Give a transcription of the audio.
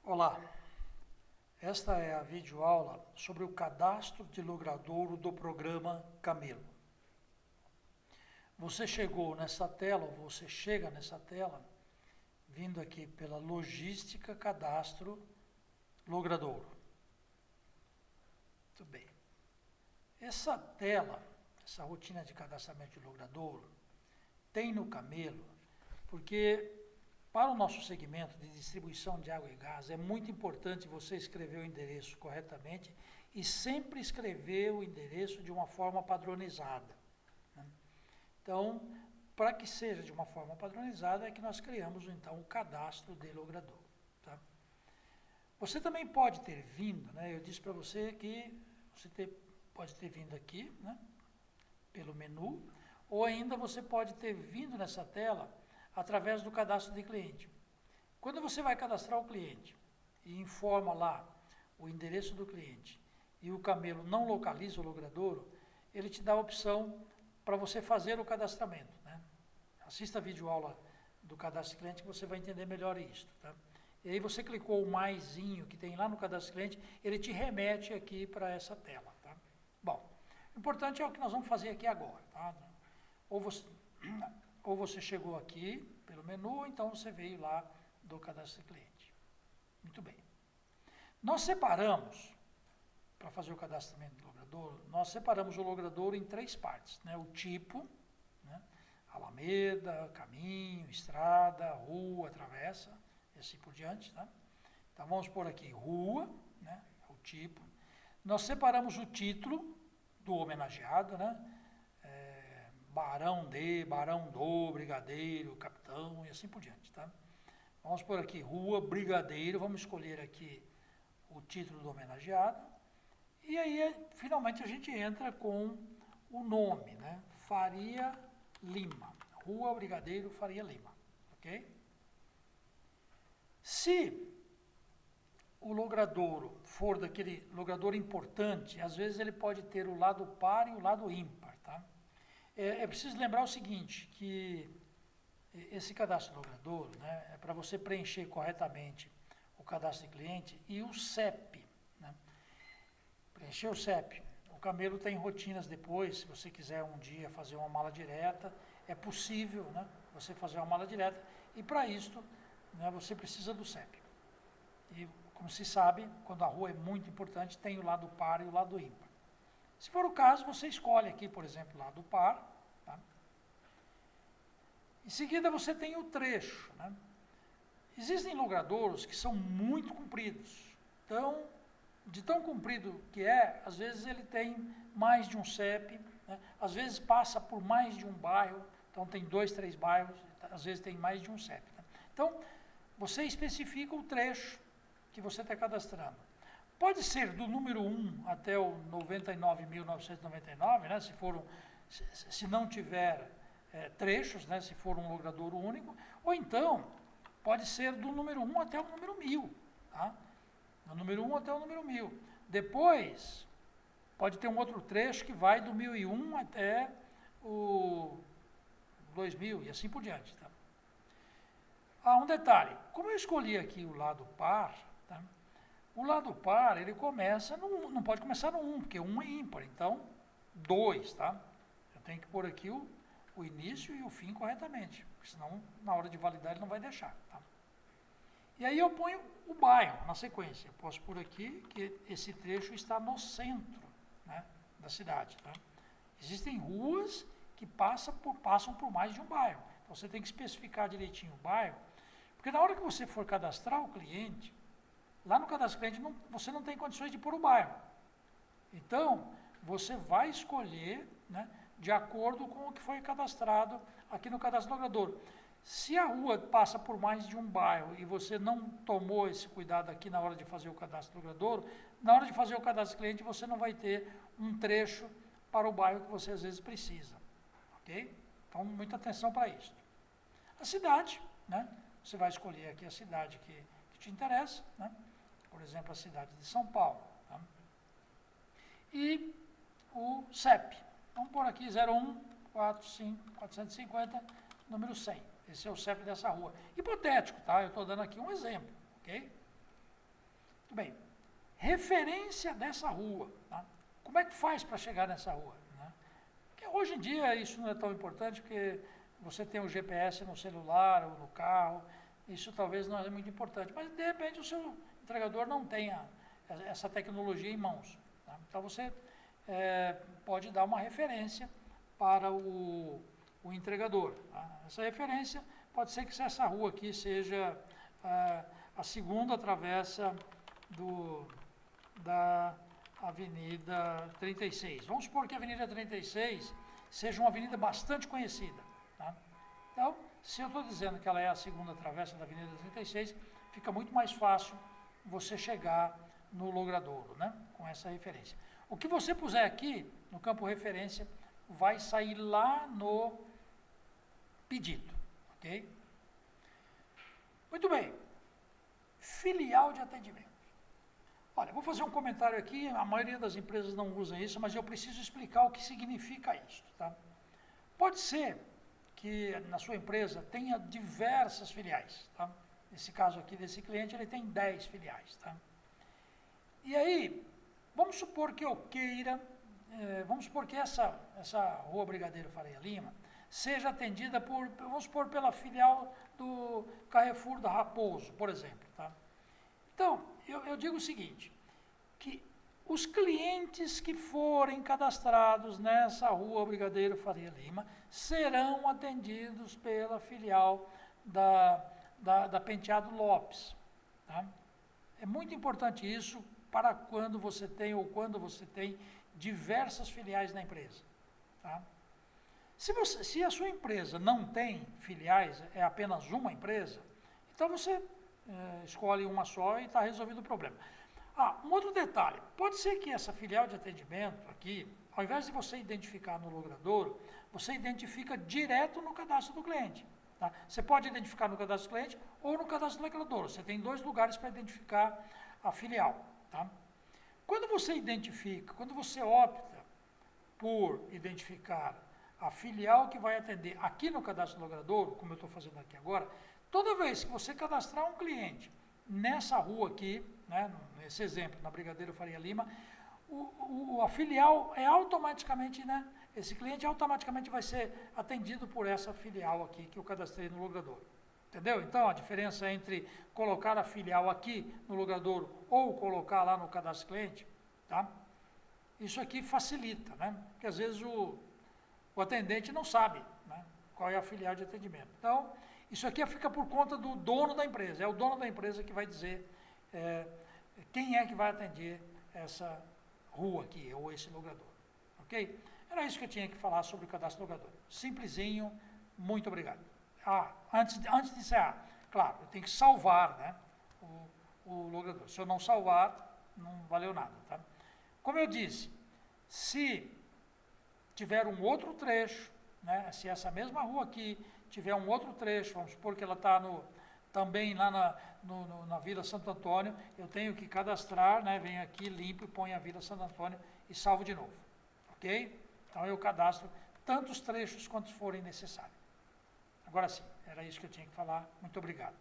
Olá, esta é a videoaula sobre o cadastro de logradouro do programa Camelo. Você chegou nessa tela, ou você chega nessa tela, vindo aqui pela Logística Cadastro Logradouro. Muito bem. Essa tela, essa rotina de cadastramento de logradouro, tem no Camelo, porque para o nosso segmento de distribuição de água e gás, é muito importante você escrever o endereço corretamente e sempre escrever o endereço de uma forma padronizada, né? Então, para que seja de uma forma padronizada, é que nós criamos, então, o cadastro de logradouro, tá? Você também pode ter vindo, né? Eu disse para você que pode ter vindo aqui, né? Pelo menu, ou ainda você pode ter vindo nessa tela através do cadastro de cliente. Quando você vai cadastrar o cliente e informa lá o endereço do cliente e o Camelo não localiza o logradouro, ele te dá a opção para você fazer o cadastramento, né? Assista a videoaula do cadastro de cliente que você vai entender melhor isso, tá? E aí você clicou o maisinho que tem lá no cadastro de cliente, ele te remete aqui para essa tela, tá? Bom, o importante é o que nós vamos fazer aqui agora, tá? Ou você chegou aqui pelo menu, ou então você veio lá do cadastro de cliente. Muito bem. Nós separamos, para fazer o cadastramento do logradouro, nós separamos o logradouro em três partes, né? O tipo, né? Alameda, caminho, estrada, rua, travessa, e assim por diante, tá? Então vamos pôr aqui rua, né? O tipo. Nós separamos o título do homenageado, né? Barão de, barão do, brigadeiro, capitão e assim por diante, tá? Vamos por aqui, rua, brigadeiro, vamos escolher aqui o título do homenageado. E aí, finalmente, a gente entra com o nome, né? Faria Lima. Rua, brigadeiro, Faria Lima, ok? Se o logradouro for daquele logradouro importante, às vezes ele pode ter o lado par e o lado ímpar, tá? É preciso lembrar o seguinte, que esse cadastro de logradouro, né, é para você preencher corretamente o cadastro de cliente e o CEP, né? Preencher o CEP. O Camelo tem rotinas depois, se você quiser um dia fazer uma mala direta, é possível, né, você fazer uma mala direta, e para isso, né, você precisa do CEP. E, como se sabe, quando a rua é muito importante, tem o lado par e o lado ímpar. Se for o caso, você escolhe aqui, por exemplo, lá do par, tá? Em seguida, você tem o trecho, né? Existem logradouros que são muito compridos. Então, de tão comprido que é, às vezes ele tem mais de um CEP, né? Às vezes passa por mais de um bairro, então tem 2, 3 bairros, às vezes tem mais de um CEP, né? Então, você especifica o trecho que você está cadastrando. Pode ser do número 1 até o 99.999, né, se não tiver trechos, né, se for um logradouro único, ou então pode ser do número 1 até o número 1000, tá? Do número 1 até o número 1000. Depois, pode ter um outro trecho que vai do 1001 até o 2000 e assim por diante, tá? Um detalhe, como eu escolhi aqui o lado par, tá? O lado par, ele começa, não pode começar no 1, porque 1 é ímpar, então 2, tá? Eu tenho que pôr aqui o início e o fim corretamente, porque senão na hora de validar ele não vai deixar, tá? E aí eu ponho o bairro na sequência. Eu posso pôr aqui que esse trecho está no centro, né, da cidade, tá? Existem ruas que passam por mais de um bairro, então você tem que especificar direitinho o bairro, porque na hora que você for cadastrar o cliente, lá no cadastro cliente você não tem condições de pôr o bairro. Então, você vai escolher, né, de acordo com o que foi cadastrado aqui no cadastro logradouro. Se a rua passa por mais de um bairro e você não tomou esse cuidado aqui na hora de fazer o cadastro logradouro, na hora de fazer o cadastro cliente você não vai ter um trecho para o bairro que você às vezes precisa. Ok? Então, muita atenção para isso. A cidade, né? Você vai escolher aqui a cidade que te interessa, né? Por exemplo, a cidade de São Paulo, tá? E o CEP. Vamos pôr aqui 0145450, número 100. Esse é o CEP dessa rua. Hipotético, tá? Eu estou dando aqui um exemplo, ok? Muito bem. Referência dessa rua. Tá? Como é que faz para chegar nessa rua? Né? Porque hoje em dia isso não é tão importante, porque você tem o GPS no celular ou no carro, isso talvez não é muito importante, mas de repente o seu entregador não tenha essa tecnologia em mãos. Tá? Então você pode dar uma referência para o entregador. Tá? Essa referência pode ser que essa rua aqui seja a segunda travessa da Avenida 36. Vamos supor que a Avenida 36 seja uma avenida bastante conhecida. Tá? Então, se eu estou dizendo que ela é a segunda travessa da Avenida 36, fica muito mais fácil você chegar no Logradouro, né? Com essa referência. O que você puser aqui, no campo referência, vai sair lá no pedido, ok? Muito bem. Filial de atendimento. Olha, vou fazer um comentário aqui, a maioria das empresas não usa isso, mas eu preciso explicar o que significa isso, tá? Pode ser que na sua empresa tenha diversas filiais, tá? Nesse caso aqui desse cliente, ele tem 10 filiais, tá? E aí, vamos supor que eu queira, vamos supor que essa Rua Brigadeiro Faria Lima seja atendida por, vamos supor, pela filial do Carrefour da Raposo, por exemplo, tá? Então, eu digo o seguinte, que os clientes que forem cadastrados nessa Rua Brigadeiro Faria Lima serão atendidos pela filial da Penteado Lopes. Tá? É muito importante isso para quando você tem diversas filiais na empresa. Tá? Se a sua empresa não tem filiais, é apenas uma empresa, então você escolhe uma só e está resolvido o problema. Um outro detalhe, pode ser que essa filial de atendimento aqui, ao invés de você identificar no Logradouro, você identifica direto no cadastro do cliente. Tá? Você pode identificar no cadastro do cliente ou no cadastro do Logradouro. Você tem 2 lugares para identificar a filial. Tá? Quando você opta por identificar a filial que vai atender aqui no cadastro do Logradouro, como eu estou fazendo aqui agora, toda vez que você cadastrar um cliente nessa rua aqui, né, nesse exemplo, na Brigadeiro Faria Lima, a filial é automaticamente, né, esse cliente automaticamente vai ser atendido por essa filial aqui que eu cadastrei no Logradouro. Entendeu? Então, a diferença entre colocar a filial aqui no Logradouro ou colocar lá no cadastro cliente, tá? Isso aqui facilita, né? Porque às vezes o atendente não sabe, né, qual é a filial de atendimento. Então, isso aqui fica por conta do dono da empresa. É o dono da empresa que vai dizer quem é que vai atender essa rua aqui, ou esse Logradouro. Ok? Era isso que eu tinha que falar sobre o cadastro Logradouro. Simplesinho, muito obrigado. Antes de encerrar, claro, eu tenho que salvar, né, o Logradouro. Se eu não salvar, não valeu nada. Tá? Como eu disse, se tiver um outro trecho, né, se essa mesma rua aqui tiver um outro trecho, vamos supor que ela está também lá na Vila Santo Antônio, eu tenho que cadastrar, né, venho aqui, limpo e ponho a Vila Santo Antônio e salvo de novo. Ok? Então eu cadastro tantos trechos quantos forem necessários. Agora sim, era isso que eu tinha que falar. Muito obrigado.